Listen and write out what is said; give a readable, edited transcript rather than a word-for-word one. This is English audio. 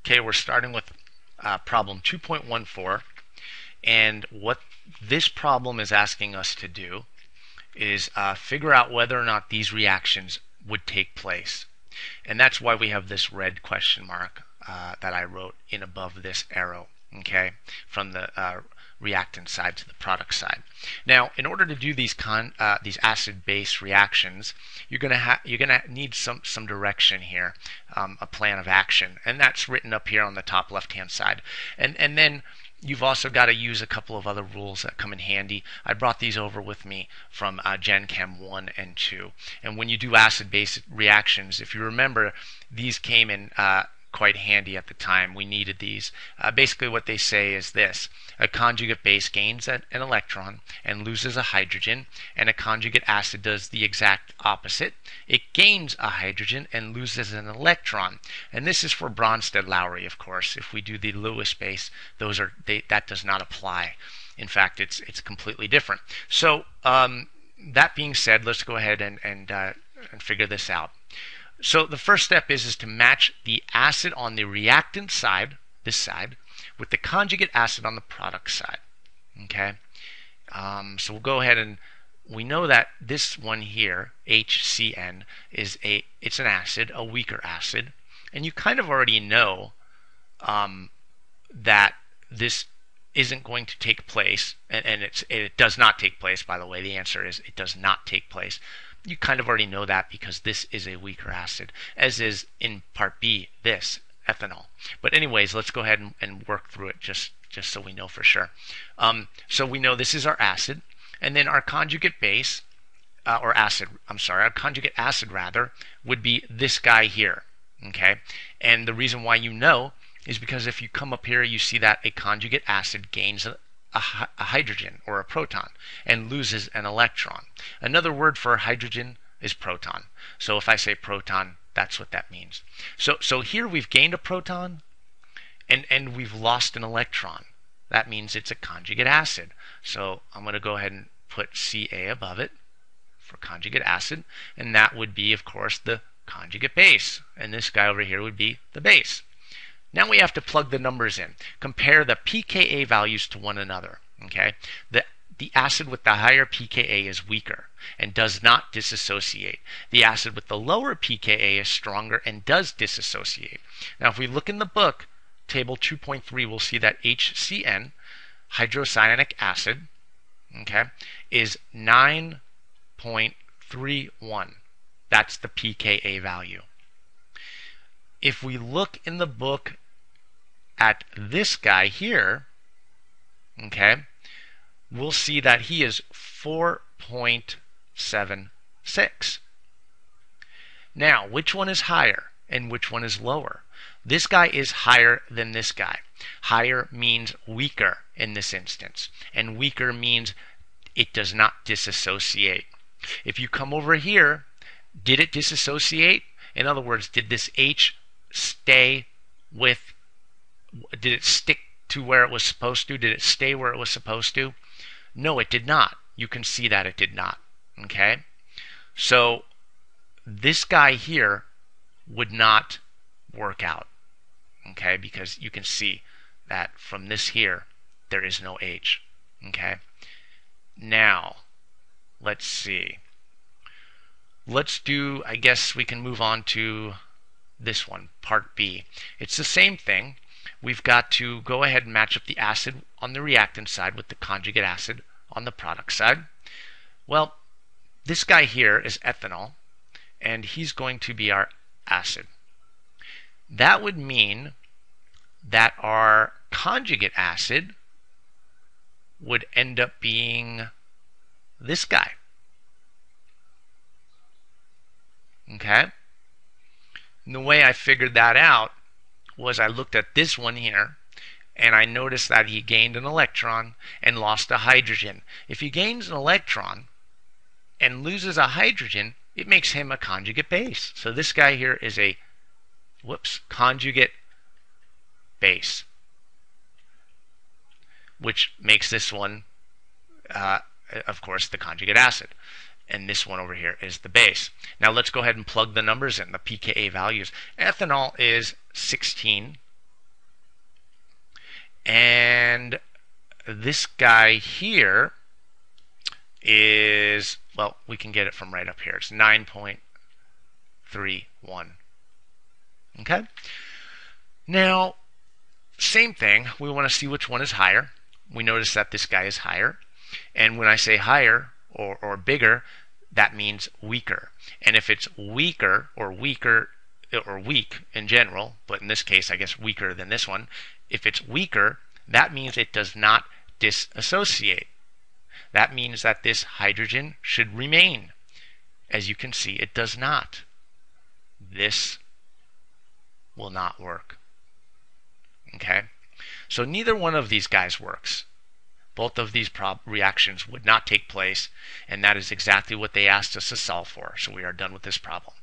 Okay, we're starting with problem 2.14, and what this problem is asking us to do is figure out whether or not these reactions would take place. And that's why we have this red question mark that I wrote in above this arrow, okay, from the reactant side to the product side. Now, in order to do these acid-base reactions, you're gonna need some direction here, a plan of action, and that's written up here on the top left-hand side. And then you've also got to use a couple of other rules that come in handy. I brought these over with me from Gen Chem 1 and 2. And when you do acid-base reactions, if you remember, these came in quite handy at the time. We needed these. Basically what they say is this: a conjugate base gains an electron and loses a hydrogen, and a conjugate acid does the exact opposite. It gains a hydrogen and loses an electron. And this is for Bronsted-Lowry, of course. If we do the Lewis base, that does not apply. In fact, it's completely different. So that being said, let's go ahead and figure this out. So the first step is to match the acid on the reactant side, this side, with the conjugate acid on the product side. Okay, so we'll go ahead and we know that this one here, HCN, it's an acid, a weaker acid, and you kind of already know that this isn't going to take place, and it does not take place. By the way, the answer is it does not take place. You kind of already know that because this is a weaker acid, as is in part B, this ethanol. But anyways, let's go ahead and work through it just so we know for sure. So we know this is our acid, and then our conjugate base, our conjugate acid rather, would be this guy here. Okay, and the reason why you know is because if you come up here, you see that a conjugate acid gains a hydrogen or a proton and loses an electron. Another word for hydrogen is proton. So if I say proton, that's what that means. So here we've gained a proton and we've lost an electron. That means it's a conjugate acid. So I'm going to go ahead and put Ca above it for conjugate acid, and that would be, of course, the conjugate base. And this guy over here would be the base. Now we have to plug the numbers in. Compare the pKa values to one another. Okay, the acid with the higher pKa is weaker and does not dissociate. The acid with the lower pKa is stronger and does dissociate. Now if we look in the book, table 2.3, we'll see that HCN, hydrocyanic acid, okay, is 9.31. That's the pKa value. If we look in the book at this guy here, okay, we'll see that he is 4.76. Now, which one is higher and which one is lower? This guy is higher than this guy. Higher means weaker in this instance, and weaker means it does not dissociate. If you come over here, did it dissociate? In other words, did this H did it stick to where it was supposed to? Did it stay where it was supposed to? No, it did not. You can see that it did not. Okay? So this guy here would not work out. Okay? Because you can see that from this here, there is no H. Okay? Now, let's see. Let's do, I guess we can move on to this one, part B. It's the same thing. We've got to go ahead and match up the acid on the reactant side with the conjugate acid on the product side. Well, this guy here is ethanol, and he's going to be our acid. That would mean that our conjugate acid would end up being this guy. Okay? And the way I figured that out was I looked at this one here, and I noticed that he gained an electron and lost a hydrogen. If he gains an electron and loses a hydrogen, it makes him a conjugate base. So this guy here is a conjugate base, which makes this one, of course, the conjugate acid. And this one over here is the base. Now let's go ahead and plug the numbers in, the pKa values. Ethanol is 16 And this guy here is, well, we can get it from right up here. It's 9.31. Okay? Now, same thing. We want to see which one is higher. We notice that this guy is higher. And when I say higher or bigger, that means weaker. And if it's weaker or weak in general, but in this case, I guess weaker than this one, if it's weaker, that means it does not dissociate. That means that this hydrogen should remain. As you can see, it does not. This will not work. Okay? So neither one of these guys works. Both of these reactions would not take place, and that is exactly what they asked us to solve for. So we are done with this problem.